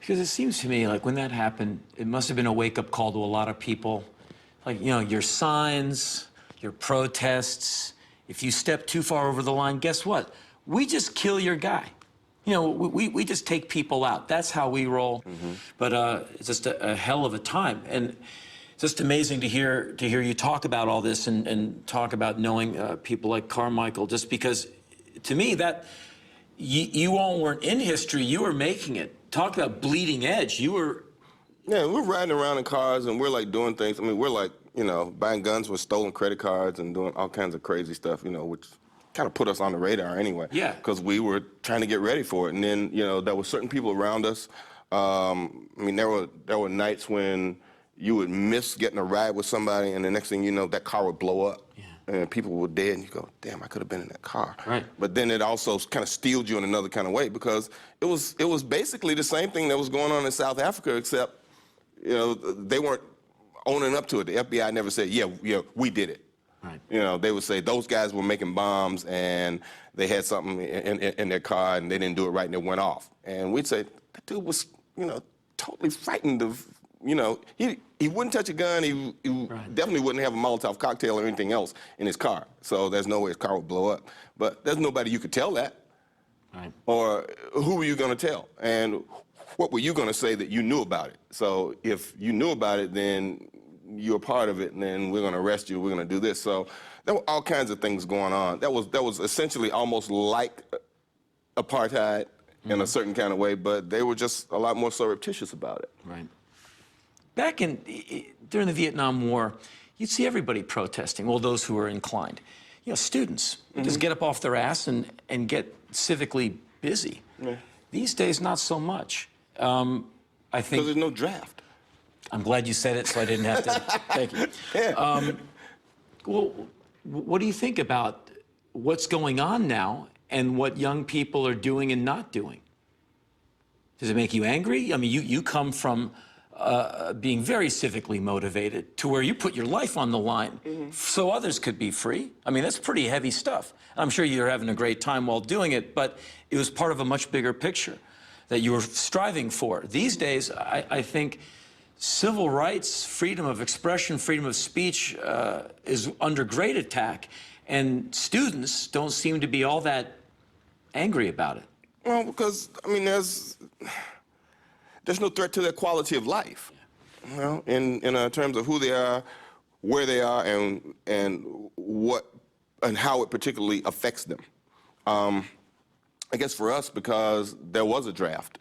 Because it seems to me like when that happened, it must have been a wake-up call to a lot of people. Like, you know, your signs, your protests, if you step too far over the line, guess what? We just kill your guy. You know, we just take people out. That's how we roll. But it's just a hell of a time. And it's just amazing to hear you talk about all this and talk about knowing people like Carmichael, just because to me that you all weren't in history, you were making it. Talk about bleeding edge. You were... Yeah, we're riding around in cars and we're like doing things. I mean, we're like, you know, buying guns with stolen credit cards and doing all kinds of crazy stuff, you know, which kind of put us on the radar anyway. Yeah. Because we were trying to get ready for it. And then, you know, there were certain people around us. I mean, there were nights when you would miss getting a ride with somebody and the next thing you know, that car would blow up. Yeah. And people were dead and you go, damn, I could have been in that car. Right. But then it also kind of steeled you in another kind of way because it was basically the same thing that was going on in South Africa, except, you know, they weren't owning up to it. The FBI never said, yeah, we did it. Right. You know, they would say those guys were making bombs and they had something in their car and they didn't do it right and it went off. And we'd say, that dude was, you know, totally frightened of, you know, he wouldn't touch a gun. He Right. definitely wouldn't have a Molotov cocktail or anything else in his car. So there's no way his car would blow up. But there's nobody you could tell that. Right. Or who were you going to tell? And what were you going to say that you knew about it? So if you knew about it, then you're a part of it, and then we're going to arrest you, we're going to do this. So there were all kinds of things going on. That was essentially almost like apartheid in a certain kind of way, but they were just a lot more surreptitious about it. Right. Back during the Vietnam War, you'd see everybody protesting, well, those who were inclined. You know, students just get up off their ass and get civically busy. Yeah. These days, not so much. I think... Because there's no draft. I'm glad you said it so I didn't have to... Thank you. Yeah. Well, what do you think about what's going on now and what young people are doing and not doing? Does it make you angry? I mean, you come from being very civically motivated to where you put your life on the line so others could be free. I mean, that's pretty heavy stuff. I'm sure you're having a great time while doing it, but it was part of a much bigger picture that you were striving for. These days, I think civil rights, freedom of expression, freedom of speech is under great attack, and students don't seem to be all that angry about it. Well, because, I mean, there's no threat to their quality of life, you know, in terms of who they are, where they are, and what and how it particularly affects them. I guess for us, because there was a draft,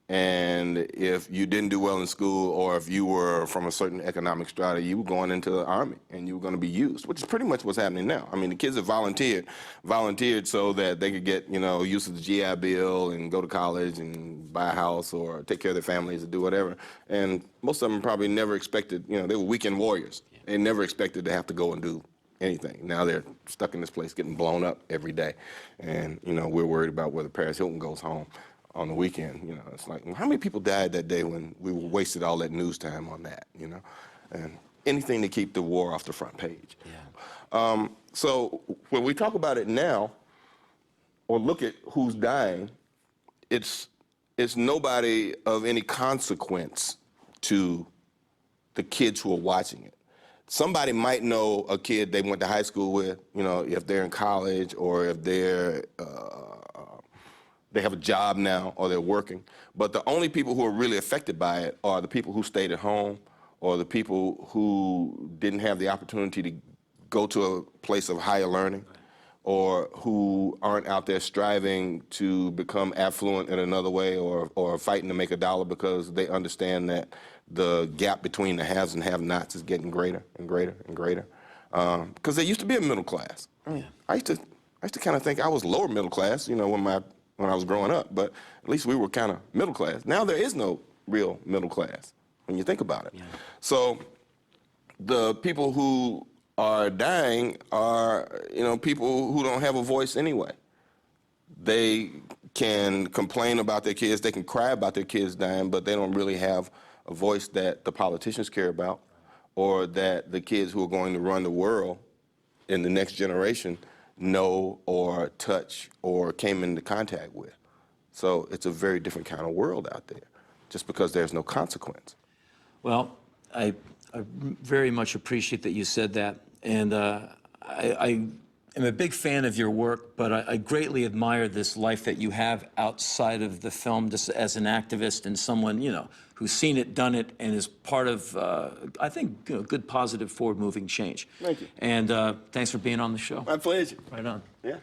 and if you didn't do well in school or if you were from a certain economic strata, you were going into the Army and you were going to be used, which is pretty much what's happening now. I mean, the kids that volunteered so that they could get, you know, use of the GI Bill and go to college and buy a house or take care of their families or do whatever. And most of them probably never expected, you know, they were weekend warriors. They never expected to have to go and do anything. Now they're stuck in this place getting blown up every day. And, you know, we're worried about whether Paris Hilton goes home on the weekend. You know, it's like, well, how many people died that day when we wasted all that news time on that, you know? And anything to keep the war off the front page. Yeah. So when we talk about it now, or look at who's dying, it's nobody of any consequence to the kids who are watching it. Somebody might know a kid they went to high school with, you know, if they're in college or if they're they have a job now or they're working. But the only people who are really affected by it are the people who stayed at home or the people who didn't have the opportunity to go to a place of higher learning or who aren't out there striving to become affluent in another way or fighting to make a dollar because they understand that the gap between the haves and have-nots is getting greater and greater and greater. Because there used to be a middle class. I mean, I used to kind of think I was lower middle class, you know, when I was growing up, but at least we were kind of middle class. Now there is no real middle class when you think about it. Yeah. So the people who are dying are, you know, people who don't have a voice anyway. They can complain about their kids, they can cry about their kids dying, but they don't really have a voice that the politicians care about or that the kids who are going to run the world in the next generation know or touch or came into contact with. So it's a very different kind of world out there just because there's no consequence. Well, I very much appreciate that you said that, and I am a big fan of your work, but I greatly admire this life that you have outside of the film, just as an activist and someone, you know, who's seen it, done it, and is part of, I think, you know, good, positive, forward-moving change. Thank you. And thanks for being on the show. My pleasure. Right on. Yeah.